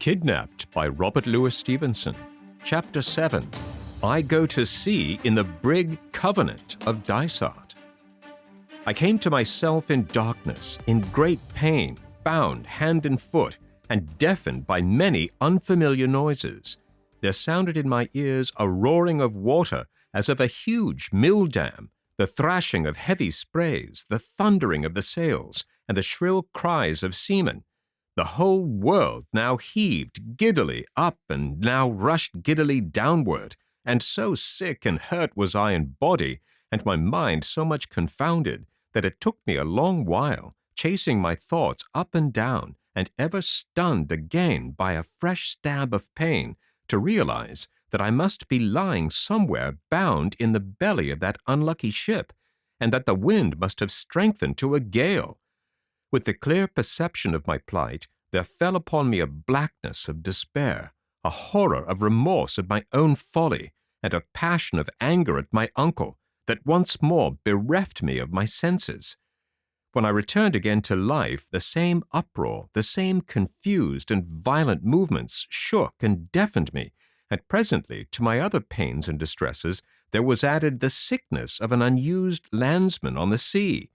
Kidnapped by Robert Louis Stevenson. Chapter 7. I go to sea in the Brig Covenant of Dysart. I came to myself in darkness, in great pain, bound hand and foot, and deafened by many unfamiliar noises. There sounded in my ears a roaring of water as of a huge mill dam, the thrashing of heavy sprays, the thundering of the sails, and the shrill cries of seamen. The whole world now heaved giddily up and now rushed giddily downward, and so sick and hurt was I in body, and my mind so much confounded, that it took me a long while, chasing my thoughts up and down, and ever stunned again by a fresh stab of pain, to realize that I must be lying somewhere bound in the belly of that unlucky ship, and that the wind must have strengthened to a gale. With the clear perception of my plight, there fell upon me a blackness of despair, a horror of remorse at my own folly, and a passion of anger at my uncle, that once more bereft me of my senses. When I returned again to life, the same uproar, the same confused and violent movements shook and deafened me, and presently, to my other pains and distresses, there was added the sickness of an unused landsman on the sea.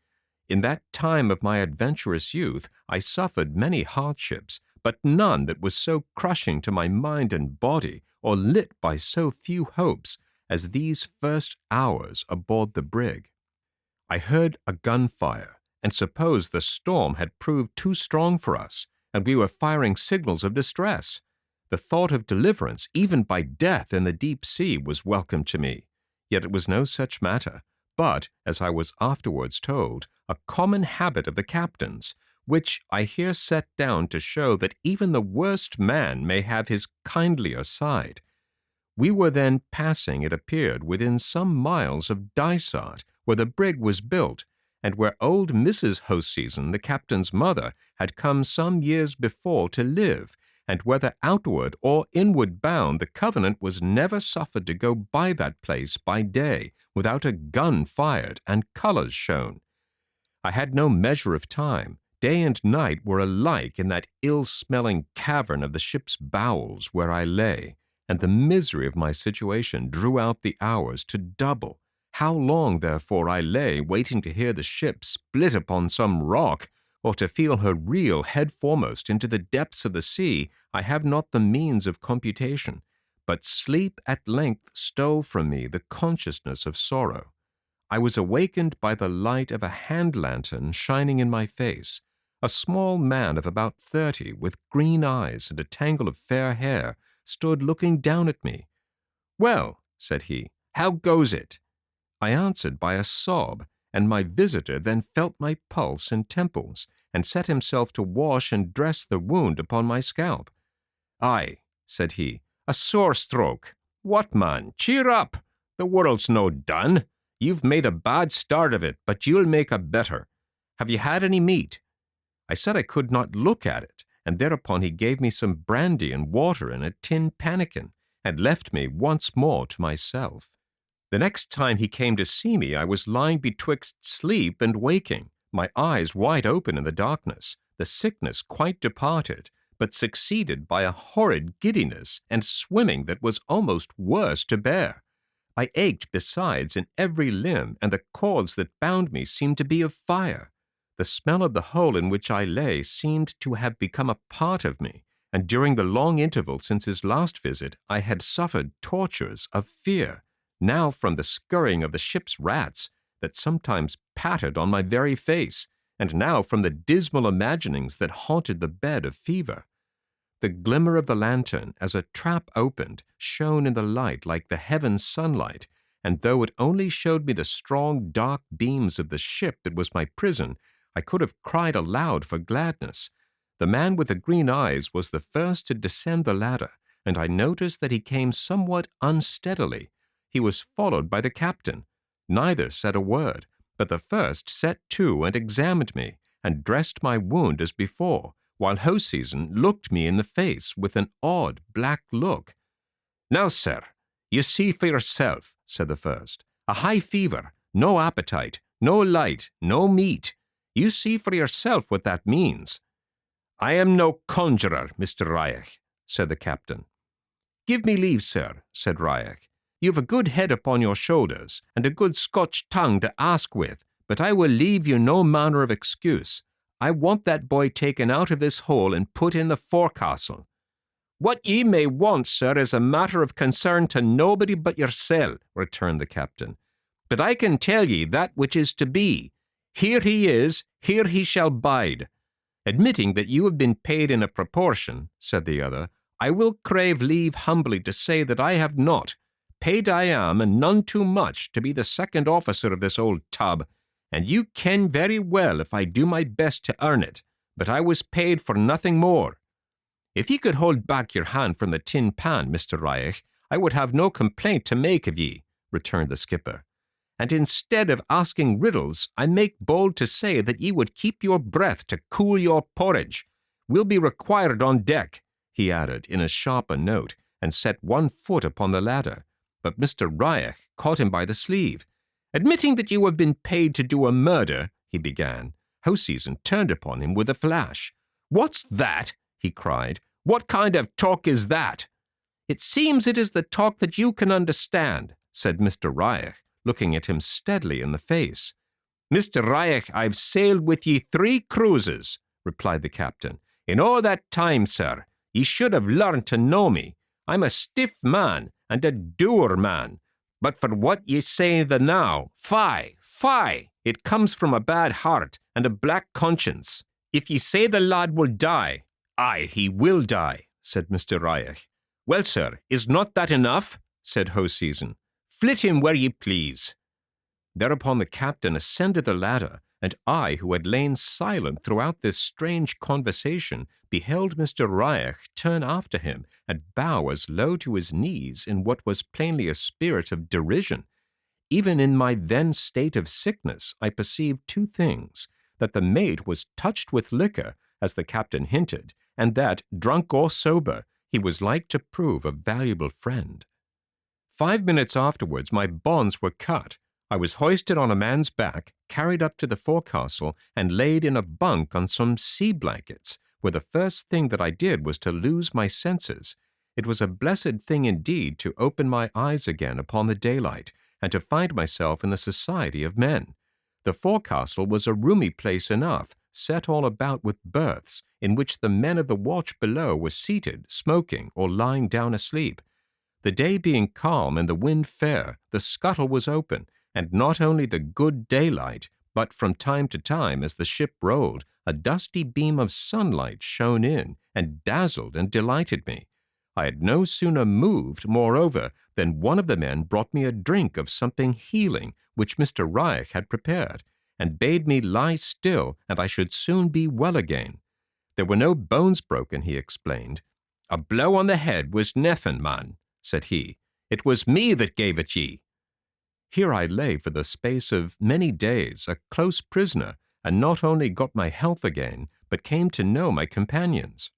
In that time of my adventurous youth, I suffered many hardships, but none that was so crushing to my mind and body, or lit by so few hopes, as these first hours aboard the brig. I heard a gunfire, and supposed the storm had proved too strong for us, and we were firing signals of distress. The thought of deliverance, even by death in the deep sea, was welcome to me. Yet it was no such matter, but, as I was afterwards told, a common habit of the captain's, which I here set down to show that even the worst man may have his kindlier side. We were then passing, it appeared, within some miles of Dysart, where the brig was built, and where old Mrs. Hoseason, the captain's mother, had come some years before to live, and whether outward or inward bound, the Covenant was never suffered to go by that place by day without a gun fired and colours shown. I had no measure of time. Day and night were alike in that ill-smelling cavern of the ship's bowels where I lay, and the misery of my situation drew out the hours to double. How long, therefore, I lay waiting to hear the ship split upon some rock, or to feel her reel head foremost into the depths of the sea, I have not the means of computation, but sleep at length stole from me the consciousness of sorrow. I was awakened by the light of a hand-lantern shining in my face. A small man of about 30, with green eyes and a tangle of fair hair, stood looking down at me. "Well," said he, "how goes it?" I answered by a sob, and my visitor then felt my pulse and temples, and set himself to wash and dress the wound upon my scalp. "Aye," said he, "a sore stroke. What, man, cheer up! The world's no done. You've made a bad start of it, but you'll make a better. Have you had any meat?" I said I could not look at it, and thereupon he gave me some brandy and water in a tin pannikin, and left me once more to myself. The next time he came to see me, I was lying betwixt sleep and waking, my eyes wide open in the darkness, the sickness quite departed, but succeeded by a horrid giddiness and swimming that was almost worse to bear. I ached besides in every limb, and the cords that bound me seemed to be of fire. The smell of the hole in which I lay seemed to have become a part of me, and during the long interval since his last visit, I had suffered tortures of fear, now from the scurrying of the ship's rats, that sometimes pattered on my very face, and now from the dismal imaginings that haunted the bed of fever. The glimmer of the lantern, as a trap opened, shone in the light like the heaven sunlight, and though it only showed me the strong dark beams of the ship that was my prison, I could have cried aloud for gladness. The man with the green eyes was the first to descend the ladder, and I noticed that he came somewhat unsteadily. He was followed by the captain. Neither said a word, but the first set to and examined me, and dressed my wound as before, while Hoseason looked me in the face with an odd black look. "Now, sir, you see for yourself," said the first. "A high fever, no appetite, no light, no meat. You see for yourself what that means." "I am no conjurer, Mr. Reich," said the captain. "Give me leave, sir," said Riach. "You've a good head upon your shoulders, and a good Scotch tongue to ask with, but I will leave you no manner of excuse. I want that boy taken out of this hole and put in the forecastle." "What ye may want, sir, is a matter of concern to nobody but yoursel," returned the captain. "But I can tell ye that which is to be. Here he is, here he shall bide." "Admitting that you have been paid in a proportion," said the other, "I will crave leave humbly to say that I have not. Paid I am, and none too much, to be the second officer of this old tub, and you ken very well if I do my best to earn it, but I was paid for nothing more." "If ye could hold back your hand from the tin pan, Mr. Riach, I would have no complaint to make of ye," returned the skipper. "And instead of asking riddles, I make bold to say that ye would keep your breath to cool your porridge. We'll be required on deck," he added in a sharper note, and set one foot upon the ladder. But Mr. Riach caught him by the sleeve. "Admitting that you have been paid to do a murder," he began. Hoseason turned upon him with a flash. "What's that?" he cried. "What kind of talk is that?" "It seems it is the talk that you can understand," said Mr. Riach, looking at him steadily in the face. "Mr. Riach, I've sailed with ye 3 cruises," replied the captain. "In all that time, sir, ye should have learned to know me. I'm a stiff man and a dour man. But for what ye say the now, fie, fie, it comes from a bad heart and a black conscience. If ye say the lad will die, aye, he will die," said Mr. Riach. "Well, sir, is not that enough?" said Hoseason. "Flit him where ye please." Thereupon the captain ascended the ladder, and I, who had lain silent throughout this strange conversation, beheld Mr. Riach turn after him and bow as low to his knees in what was plainly a spirit of derision. Even in my then state of sickness, I perceived 2 things: that the mate was touched with liquor, as the captain hinted, and that, drunk or sober, he was like to prove a valuable friend. 5 minutes afterwards, my bonds were cut. I was hoisted on a man's back, carried up to the forecastle, and laid in a bunk on some sea blankets, where the first thing that I did was to lose my senses. It was a blessed thing indeed to open my eyes again upon the daylight, and to find myself in the society of men. The forecastle was a roomy place enough, set all about with berths, in which the men of the watch below were seated, smoking, or lying down asleep. The day being calm and the wind fair, the scuttle was open, and not only the good daylight, but from time to time, as the ship rolled, a dusty beam of sunlight shone in, and dazzled and delighted me. I had no sooner moved, moreover, than one of the men brought me a drink of something healing, which Mr. Riach had prepared, and bade me lie still, and I should soon be well again. There were no bones broken, he explained. "A blow on the head was nothin', man," said he. "It was me that gave it ye." Here I lay for the space of many days, a close prisoner, and not only got my health again, but came to know my companions.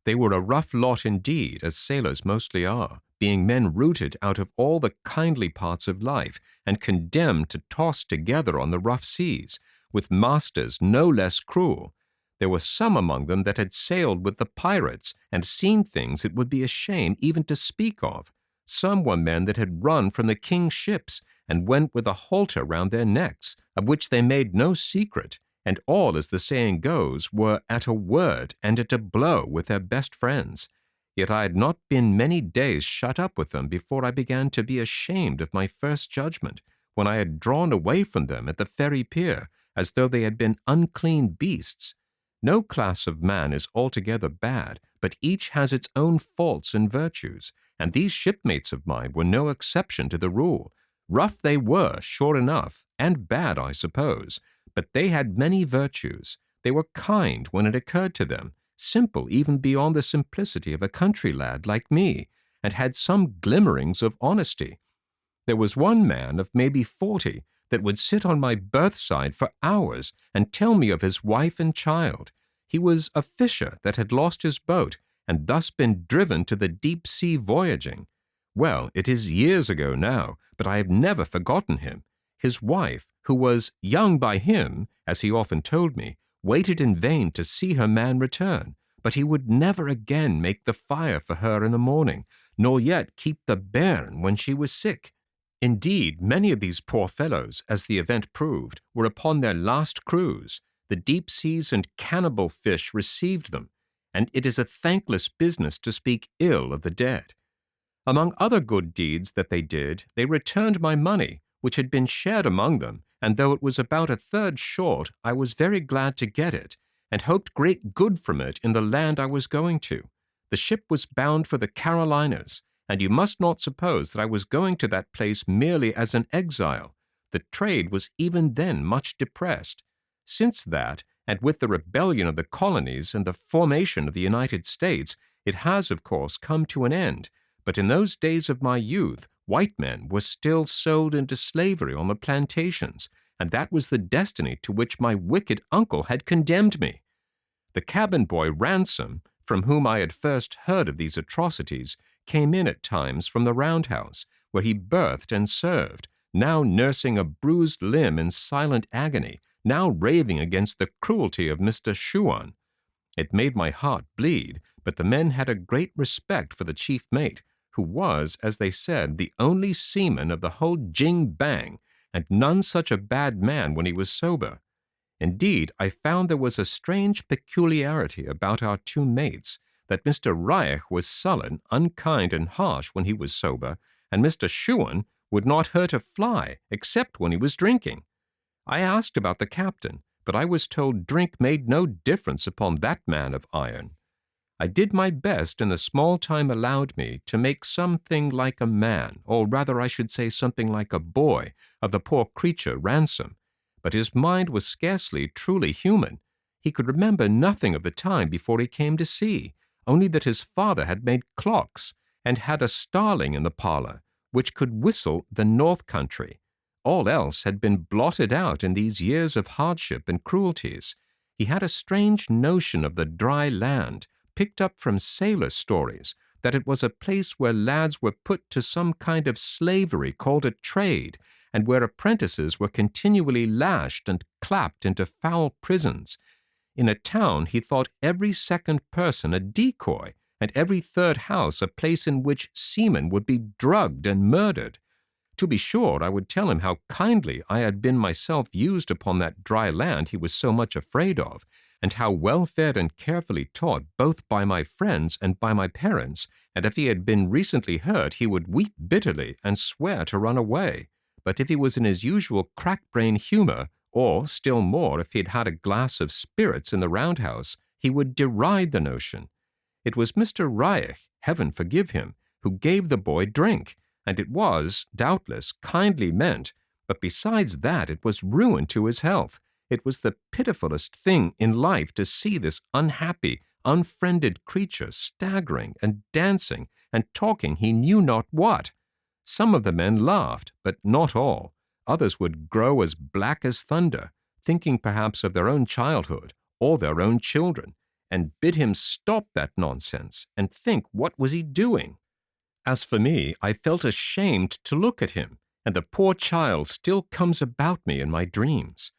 They were a rough lot indeed, as sailors mostly are, being men rooted out of all the kindly parts of life, and condemned to toss together on the rough seas, with masters no less cruel. There were some among them that had sailed with the pirates, and seen things it would be a shame even to speak of. Some were men that had run from the king's ships, and went with a halter round their necks, of which they made no secret, and all, as the saying goes, were at a word and at a blow with their best friends. Yet I had not been many days shut up with them before I began to be ashamed of my first judgment, when I had drawn away from them at the ferry pier, as though they had been unclean beasts. No class of man is altogether bad, but each has its own faults and virtues, and these shipmates of mine were no exception to the rule. Rough they were, sure enough, and bad, I suppose, but they had many virtues. They were kind when it occurred to them, simple even beyond the simplicity of a country lad like me, and had some glimmerings of honesty. There was one man of maybe 40 that would sit on my berthside for hours and tell me of his wife and child. He was a fisher that had lost his boat, and thus been driven to the deep sea voyaging. Well, it is years ago now, but I have never forgotten him. His wife, who was young by him, as he often told me, waited in vain to see her man return, but he would never again make the fire for her in the morning, nor yet keep the bairn when she was sick. Indeed, many of these poor fellows, as the event proved, were upon their last cruise. The deep seas and cannibal fish received them, and it is a thankless business to speak ill of the dead. Among other good deeds that they did, they returned my money, which had been shared among them, and though it was about a third short, I was very glad to get it, and hoped great good from it in the land I was going to. The ship was bound for the Carolinas, and you must not suppose that I was going to that place merely as an exile. The trade was even then much depressed. Since that, and with the rebellion of the colonies and the formation of the United States, it has, of course, come to an end. But in those days of my youth, white men were still sold into slavery on the plantations, and that was the destiny to which my wicked uncle had condemned me. The cabin boy Ransom, from whom I had first heard of these atrocities, came in at times from the roundhouse, where he berthed and served, now nursing a bruised limb in silent agony, now raving against the cruelty of Mr. Shuan. It made my heart bleed, but the men had a great respect for the chief mate, who was, as they said, the only seaman of the whole jing-bang, and none such a bad man when he was sober. Indeed, I found there was a strange peculiarity about our two mates, that Mr. Reich was sullen, unkind, and harsh when he was sober, and Mr. Shuan would not hurt a fly, except when he was drinking. I asked about the captain, but I was told drink made no difference upon that man of iron. I did my best in the small time allowed me to make something like a man, or rather I should say something like a boy, of the poor creature Ransom, but his mind was scarcely truly human. He could remember nothing of the time before he came to sea, only that his father had made clocks, and had a starling in the parlor, which could whistle the north country. All else had been blotted out in these years of hardship and cruelties. He had a strange notion of the dry land, picked up from sailor stories, that it was a place where lads were put to some kind of slavery called a trade, and where apprentices were continually lashed and clapped into foul prisons. In a town he thought every second person a decoy, and every third house a place in which seamen would be drugged and murdered. To be sure, I would tell him how kindly I had been myself used upon that dry land he was so much afraid of, and how well fed and carefully taught both by my friends and by my parents, and if he had been recently hurt he would weep bitterly and swear to run away. But if he was in his usual crack-brain humor, or, still more, if he had had a glass of spirits in the roundhouse, he would deride the notion. It was Mr. Reich, heaven forgive him, who gave the boy drink, and it was, doubtless, kindly meant, but besides that it was ruin to his health. It was the pitifullest thing in life to see this unhappy, unfriended creature staggering and dancing and talking he knew not what. Some of the men laughed, but not all. Others would grow as black as thunder, thinking perhaps of their own childhood or their own children, and bid him stop that nonsense and think what was he doing. As for me, I felt ashamed to look at him, and the poor child still comes about me in my dreams.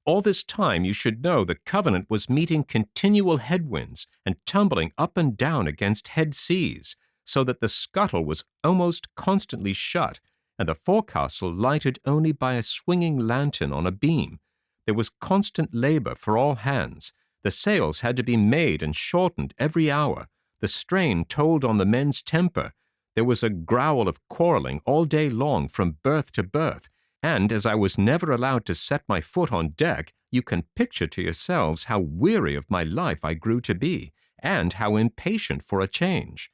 All this time you should know the Covenant was meeting continual headwinds and tumbling up and down against head seas, so that the scuttle was almost constantly shut, and the forecastle lighted only by a swinging lantern on a beam. There was constant labor for all hands. The sails had to be made and shortened every hour. The strain told on the men's temper. There was a growl of quarreling all day long from berth to berth, and as I was never allowed to set my foot on deck, you can picture to yourselves how weary of my life I grew to be, and how impatient for a change.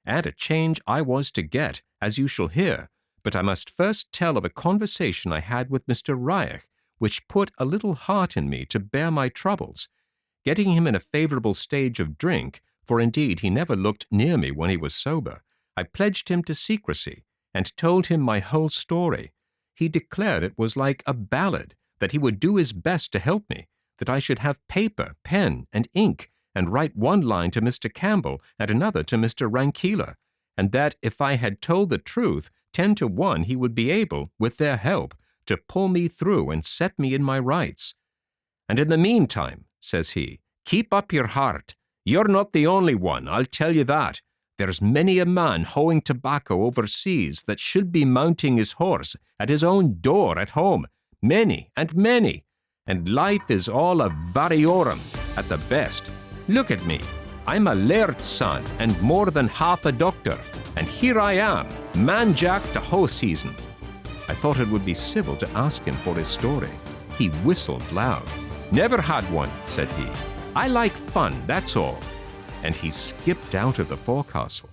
And a change I was to get, as you shall hear, but I must first tell of a conversation I had with Mr. Reich, which put a little heart in me to bear my troubles. Getting him in a favorable stage of drink, for indeed he never looked near me when he was sober, I pledged him to secrecy, and told him my whole story. He declared it was like a ballad, that he would do his best to help me, that I should have paper, pen, and ink, and write one line to Mr. Campbell and another to Mr. Rankeeler, and that if I had told the truth, 10 to 1 he would be able, with their help, to pull me through and set me in my rights. And in the meantime, says he, keep up your heart. You're not the only one, I'll tell you that. There's many a man hoeing tobacco overseas that should be mounting his horse at his own door at home. Many and many. And life is all a variorum at the best. Look at me. I'm a laird's son and more than half a doctor. And here I am, man jack to hoe season. I thought it would be civil to ask him for his story. He whistled loud. Never had one, said he. I like fun, that's all. And he skipped out of the forecastle.